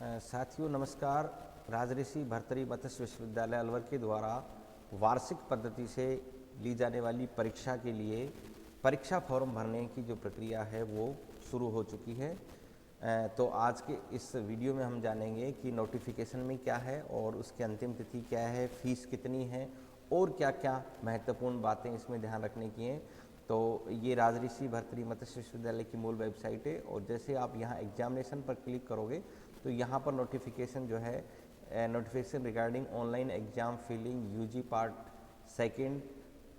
साथियों नमस्कार। राजऋषि भर्तृहरि मत्स्य विश्वविद्यालय अलवर के द्वारा वार्षिक पद्धति से ली जाने वाली परीक्षा के लिए परीक्षा फॉर्म भरने की जो प्रक्रिया है वो शुरू हो चुकी है। तो आज के इस वीडियो में हम जानेंगे कि नोटिफिकेशन में क्या है और उसकी अंतिम तिथि क्या है, फीस कितनी है और क्या क्या महत्वपूर्ण बातें इसमें ध्यान रखने की हैं। तो ये राजऋषि भर्तृहरि मत्स्य विश्वविद्यालय की मूल वेबसाइट है और जैसे आप यहाँ एग्जामिनेशन पर क्लिक करोगे तो यहाँ पर नोटिफिकेशन जो है notification regarding online exam filling UG part second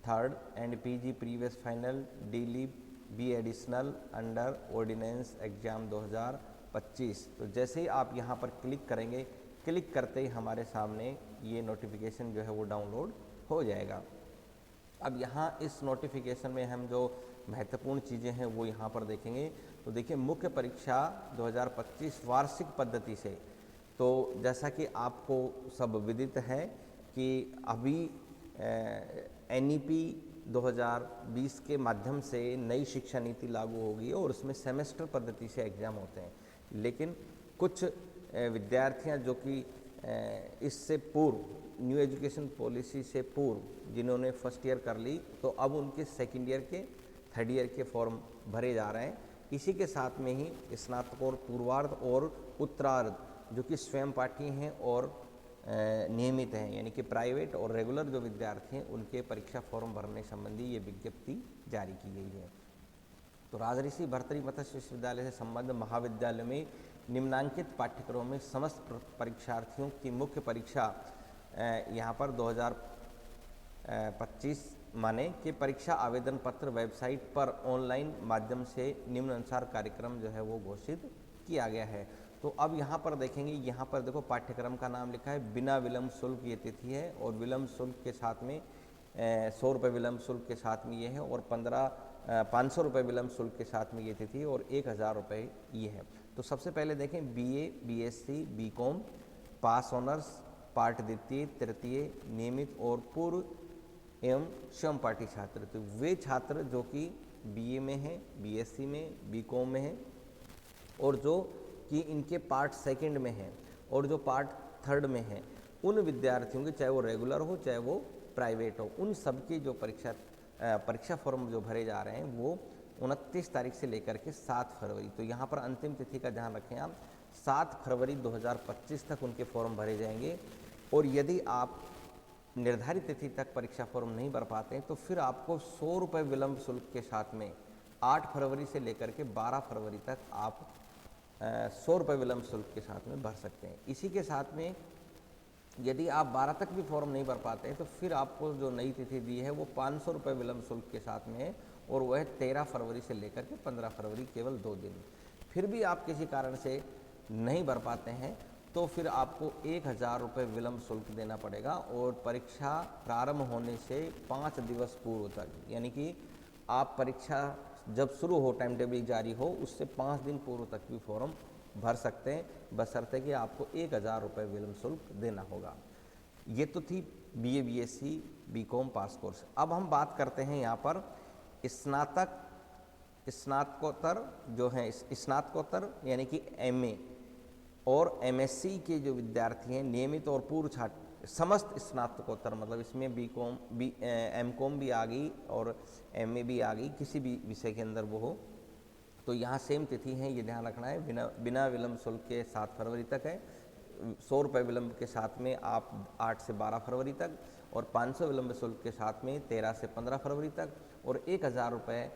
third and PG previous final D B additional under ordinance exam 2025। तो जैसे ही आप यहाँ पर क्लिक करेंगे, क्लिक करते ही हमारे सामने ये नोटिफिकेशन जो है वो डाउनलोड हो जाएगा। अब यहाँ इस नोटिफिकेशन में हम जो महत्वपूर्ण चीज़ें हैं वो यहाँ पर देखेंगे। तो देखिए, मुख्य परीक्षा 2025 वार्षिक पद्धति से, तो जैसा कि आपको सब विदित है कि अभी NEP 2020 के माध्यम से नई शिक्षा नीति लागू होगी और उसमें सेमेस्टर पद्धति से एग्ज़ाम होते हैं। लेकिन कुछ विद्यार्थियां जो कि इससे पूर्व न्यू एजुकेशन पॉलिसी से पूर्व जिन्होंने फर्स्ट ईयर कर ली, तो अब उनके सेकंड ईयर के थर्ड ईयर के फॉर्म भरे जा रहे हैं। इसी के साथ में ही स्नातकोत्तर पूर्वार्ध और उत्तरार्ध जो कि स्वयं पाठी हैं और नियमित हैं, यानी कि प्राइवेट और रेगुलर जो विद्यार्थी हैं उनके परीक्षा फॉर्म भरने संबंधी ये विज्ञप्ति जारी की गई है। तो राजऋषि भर्तृहरि मत्स्य विश्वविद्यालय से संबद्ध महाविद्यालय में निम्नांकित पाठ्यक्रमों में समस्त परीक्षार्थियों की मुख्य परीक्षा यहाँ पर 2025 माने कि परीक्षा आवेदन पत्र वेबसाइट पर ऑनलाइन माध्यम से निम्न अनुसार कार्यक्रम जो है वो घोषित किया गया है। तो अब यहाँ पर देखेंगे, यहाँ पर देखो पाठ्यक्रम का नाम लिखा है बिना विलम्ब शुल्क ये तिथि है और विलम्ब शुल्क के साथ में 100 रुपये विलम्ब शुल्क के साथ में ये है और 500 रुपये विलम्ब शुल्क के साथ में ये तिथि और 1000 रुपये ये है। तो सबसे पहले देखें BA, BSc, BCom, पास ऑनर्स, पार्ट द्वितीय तृतीय नियमित और पूर्व एवं स्वयं पाठी छात्र। तो वे छात्र जो कि BA में हैं, BSc में, BCom में हैं और जो कि इनके पार्ट सेकंड में हैं और जो पार्ट थर्ड में हैं, उन विद्यार्थियों के चाहे वो रेगुलर हो चाहे वो प्राइवेट हो, उन सबकी जो परीक्षा फॉर्म जो भरे जा रहे हैं वो 29 तारीख से लेकर के 7 फरवरी, तो यहाँ पर अंतिम तिथि का ध्यान रखें आप, 7 फरवरी 2025 तक उनके फॉर्म भरे जाएंगे। और यदि आप निर्धारित तिथि तक परीक्षा फॉर्म नहीं भर पाते हैं तो फिर आपको 100 रुपये विलम्ब शुल्क के साथ में 8 फरवरी से लेकर के 12 फरवरी तक आप 100 रुपये विलम्ब शुल्क के साथ में भर सकते हैं। इसी के साथ में यदि आप 12 तक भी फॉर्म नहीं भर पाते हैं तो फिर आपको जो नई तिथि दी है वो 500 रुपये विलम्ब शुल्क के साथ में है और वह 13 फरवरी से लेकर के 15 फरवरी, केवल 2 दिन। फिर भी आप किसी कारण से नहीं भर पाते हैं तो फिर आपको 1000 रुपये विलम्ब शुल्क देना पड़ेगा और परीक्षा प्रारंभ होने से 5 दिवस पूर्व तक, यानी कि आप परीक्षा जब शुरू हो, टाइम टेबल जारी हो, उससे 5 दिन पूर्व तक भी फॉर्म भर सकते हैं, बशर्ते कि आपको 1000 रुपये विलम्ब शुल्क देना होगा। ये तो थी BA, BSc, BCom पास कोर्स। अब हम बात करते हैं यहाँ पर स्नातकोत्तर जो है, स्नातकोत्तर यानी कि MA और MSc के जो विद्यार्थी हैं नियमित और पूर्व छात्र, समस्त स्नातकोत्तर मतलब इसमें BCom, MCom भी आ गई और MA भी आ गई, किसी भी विषय के अंदर वो हो, तो यहाँ सेम तिथि है, ये ध्यान रखना है। बिना विलम्ब शुल्क के 7 फरवरी तक है, 100 रुपये विलम्ब के साथ में आप 8 से 12 फरवरी तक और 500 विलम्ब शुल्क के साथ में 13 से 15 फरवरी तक और 1000 रुपये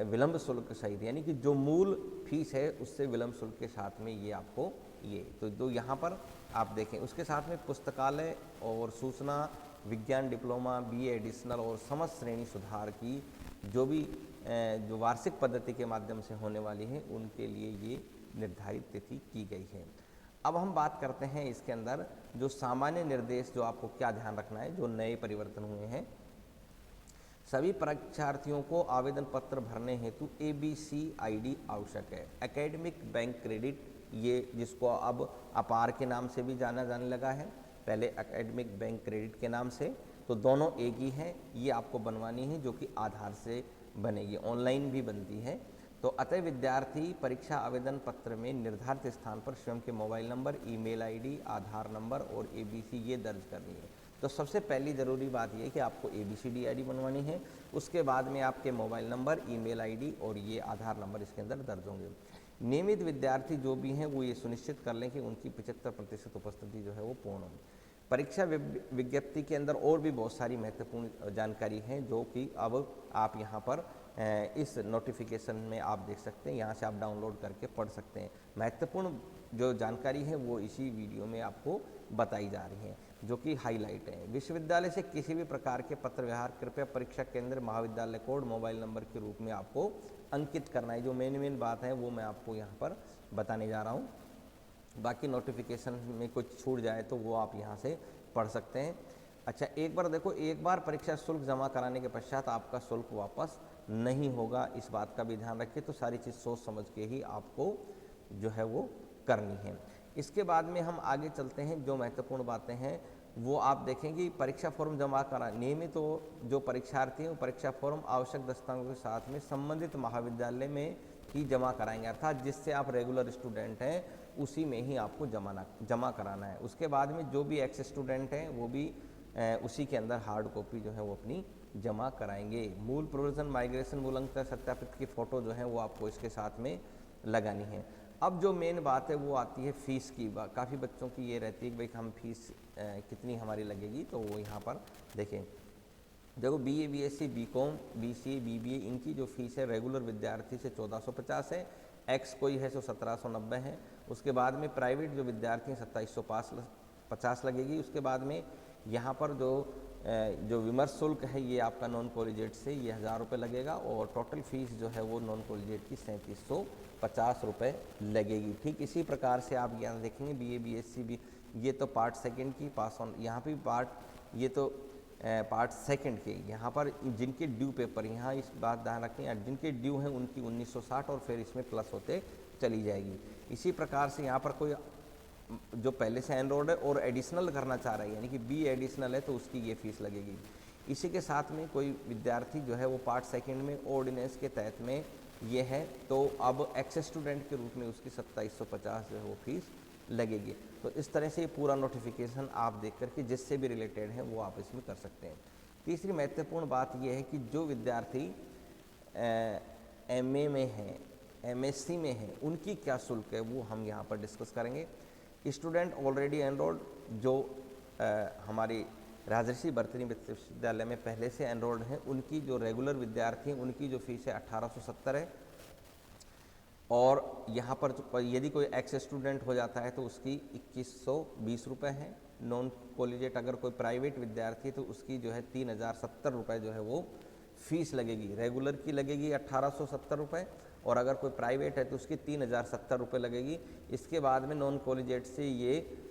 विलम्ब शुल्क सहित, यानी कि जो मूल फीस है उससे विलम्ब शुल्क के साथ में ये आपको ये तो यहाँ पर आप देखें। उसके साथ में पुस्तकालय और सूचना विज्ञान डिप्लोमा, BA एडिशनल और समस्त श्रेणी सुधार की जो भी जो वार्षिक पद्धति के माध्यम से होने वाली है उनके लिए ये निर्धारित तिथि की गई है। अब हम बात करते हैं इसके अंदर जो सामान्य निर्देश, जो आपको क्या ध्यान रखना है, जो नए परिवर्तन हुए हैं। सभी परीक्षार्थियों को आवेदन पत्र भरने हेतु ABC ID आवश्यक है। एकेडमिक बैंक क्रेडिट, ये जिसको अब अपार के नाम से भी जाना जाने लगा है, पहले एकेडमिक बैंक क्रेडिट के नाम से, तो दोनों एक ही हैं। ये आपको बनवानी है जो कि आधार से बनेगी, ऑनलाइन भी बनती है। तो अतः विद्यार्थी परीक्षा आवेदन पत्र में निर्धारित स्थान पर स्वयं के मोबाइल नंबर, ईमेल आईडी, आधार नंबर और एबीसी ये दर्ज करनी है। तो सबसे पहली ज़रूरी बात ये है कि आपको ABCD ID बनवानी है। उसके बाद में आपके मोबाइल नंबर, ईमेल आईडी और ये आधार नंबर इसके अंदर दर्ज होंगे। नियमित विद्यार्थी जो भी हैं वो ये सुनिश्चित कर लें कि उनकी 75% उपस्थिति जो है वो पूर्ण हो। परीक्षा विज्ञप्ति के अंदर और भी बहुत सारी महत्वपूर्ण जानकारी है जो कि अब आप यहाँ पर इस नोटिफिकेशन में आप देख सकते हैं, यहाँ से आप डाउनलोड करके पढ़ सकते हैं। महत्वपूर्ण जो जानकारी है वो इसी वीडियो में आपको बताई जा रही है, जो कि हाईलाइट है। विश्वविद्यालय से किसी भी प्रकार के पत्र व्यवहार कृपया परीक्षा केंद्र, महाविद्यालय कोड, मोबाइल नंबर के रूप में आपको अंकित करना है। जो मेन बात है वो मैं आपको यहाँ पर बताने जा रहा हूँ। बाकी नोटिफिकेशन में कुछ छूट जाए तो वो आप यहाँ से पढ़ सकते हैं। अच्छा, एक बार देखो, एक बार परीक्षा शुल्क जमा कराने के पश्चात आपका शुल्क वापस नहीं होगा, इस बात का भी ध्यान रखिए। तो सारी चीज़ सोच समझ के ही आपको जो है वो करनी है। इसके बाद में हम आगे चलते हैं। जो महत्वपूर्ण बातें हैं वो आप देखेंगे। परीक्षा फॉर्म जमा करा नियमित तो जो परीक्षार्थी हैं वो परीक्षा फॉर्म आवश्यक दस्तावेजों के साथ में संबंधित महाविद्यालय में ही जमा कराएंगे, अर्थात जिससे आप रेगुलर स्टूडेंट हैं उसी में ही आपको जमा कराना है। उसके बाद में जो भी एक्स स्टूडेंट हैं वो भी उसी के अंदर हार्ड कॉपी जो है वो अपनी जमा कराएंगे। मूल प्रोविजन माइग्रेशन मूलांकन सत्यापित की फ़ोटो जो है वो आपको इसके साथ में लगानी है। अब जो मेन बात है वो आती है फ़ीस की। काफ़ी बच्चों की ये रहती है कि भाई हम फीस कितनी हमारी लगेगी, तो वो यहाँ पर देखें। देखो, BA, BSc, BCom, BCA, BBA इनकी जो फ़ीस है रेगुलर विद्यार्थी से 1450 है, एक्स कोई है तो 1790 है। उसके बाद में प्राइवेट जो विद्यार्थी हैं 2750 लगेगी। उसके बाद में यहाँ पर जो विमर्श शुल्क है ये आपका नॉन कॉलेजिएट से ये 1000 रुपये लगेगा, और टोटल फीस जो है वो नॉन कॉलेजिएट की 3750 रुपये लगेगी। ठीक इसी प्रकार से आप यहाँ देखेंगे BA, BSc भी, ये तो पार्ट सेकंड की पास ऑन, यहाँ पे ये तो पार्ट सेकंड के, यहाँ पर जिनके ड्यू पेपर, यहाँ इस बात ध्यान रखें, जिनके ड्यू हैं उनकी 1960 और फिर इसमें प्लस होते चली जाएगी। इसी प्रकार से यहाँ पर कोई जो पहले से एनरोल्ड है और एडिशनल करना चाह रहा है, यानी कि B एडिशनल है, तो उसकी ये फीस लगेगी। इसी के साथ में कोई विद्यार्थी जो है वो पार्ट सेकंड में ऑर्डिनेंस के तहत में ये है, तो अब एक्स स्टूडेंट के रूप में उसकी 2750 जो है वो फीस लगेगी। तो इस तरह से ये पूरा नोटिफिकेशन आप देख करके जिससे भी रिलेटेड है वो आप इसमें कर सकते हैं। तीसरी महत्वपूर्ण बात यह है कि जो विद्यार्थी MA में हैं, MSc में हैं, उनकी क्या शुल्क है वो हम यहाँ पर डिस्कस करेंगे। स्टूडेंट ऑलरेडी एनरोल्ड जो हमारी राजर्षि भर्तृहरि विश्वविद्यालय में पहले से एनरोल्ड हैं, उनकी जो रेगुलर विद्यार्थी हैं उनकी जो फीस है 1870 है। और यहाँ पर यदि कोई एक्स स्टूडेंट हो जाता है तो उसकी 2120 रुपये है। नॉन कॉलेजिएट अगर कोई प्राइवेट विद्यार्थी तो उसकी जो है 3070 रुपये जो है वो फीस लगेगी। रेगुलर की लगेगी 1870 रुपये, और अगर कोई प्राइवेट है तो उसकी 3070 रुपये लगेगी। इसके बाद में नॉन कॉलेजिएट से ये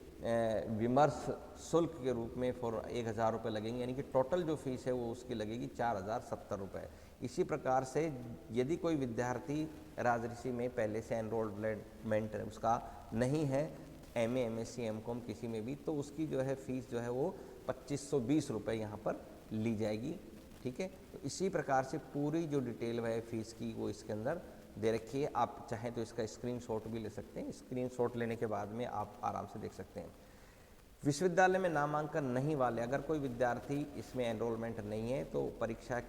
विमर्श शुल्क के रूप में 1000 रुपये लगेंगे, यानी कि टोटल जो फीस है वो उसकी लगेगी 4070 रुपये। इसी प्रकार से यदि कोई विद्यार्थी राजर्षि में पहले से एनरोलमेंट उसका नहीं है, MA, MSc, MCom किसी में भी, तो उसकी जो है फीस जो है वो 2520 रुपये यहाँ पर ली जाएगी। ठीक है, तो इसी प्रकार से पूरी जो डिटेल है फीस की वो इसके अंदर दे रखी है। आप चाहें तो इसका स्क्रीनशॉट भी ले सकते हैं। स्क्रीनशॉट लेने के बाद में आप आराम से देख सकते हैं। विश्वविद्यालय में नामांकन नहीं वाले अगर कोई विद्यार्थी इसमें एनरोलमेंट नहीं है तो परीक्षा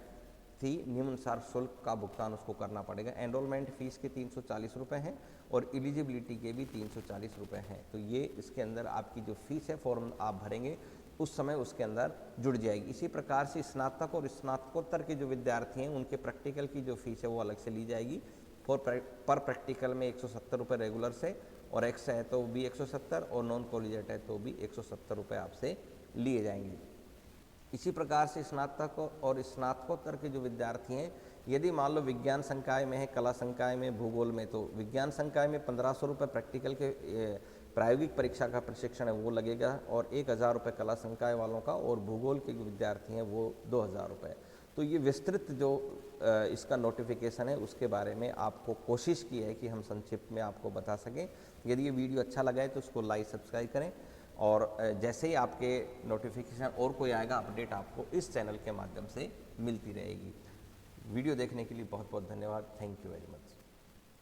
थी निम्नानुसार शुल्क का भुगतान उसको करना पड़ेगा। एनरोलमेंट फीस के 340 रुपये हैं और एलिजिबिलिटी के भी 340 रुपये हैं। तो ये इसके अंदर आपकी जो फीस है फॉर्म आप भरेंगे उस समय उसके अंदर जुड़ जाएगी। इसी प्रकार से स्नातक और स्नातकोत्तर के जो विद्यार्थी हैं उनके प्रैक्टिकल की जो फीस है वो अलग से ली जाएगी। पर प्रैक्टिकल में 170 रुपये रेगुलर से, और एक्स है तो भी 170, और नॉन कॉलेजिएट है तो भी 170 रुपये आपसे लिए जाएंगे। इसी प्रकार से स्नातक और स्नातकोत्तर के जो विद्यार्थी हैं, यदि मान लो विज्ञान संकाय में है, कला संकाय में, भूगोल में, तो विज्ञान संकाय में 1500 रुपये प्रैक्टिकल के प्रायोगिक परीक्षा का प्रशिक्षण है वो लगेगा, और 1000 रुपये कला संकाय वालों का, और भूगोल के जो विद्यार्थी हैं वो 2000 रुपये। तो ये विस्तृत जो इसका नोटिफिकेशन है उसके बारे में आपको कोशिश की है कि हम संक्षिप्त में आपको बता सकें। यदि ये वीडियो अच्छा लगा है तो उसको लाइक सब्सक्राइब करें, और जैसे ही आपके नोटिफिकेशन और कोई आएगा अपडेट आपको इस चैनल के माध्यम से मिलती रहेगी। वीडियो देखने के लिए बहुत बहुत धन्यवाद। Thank you very much.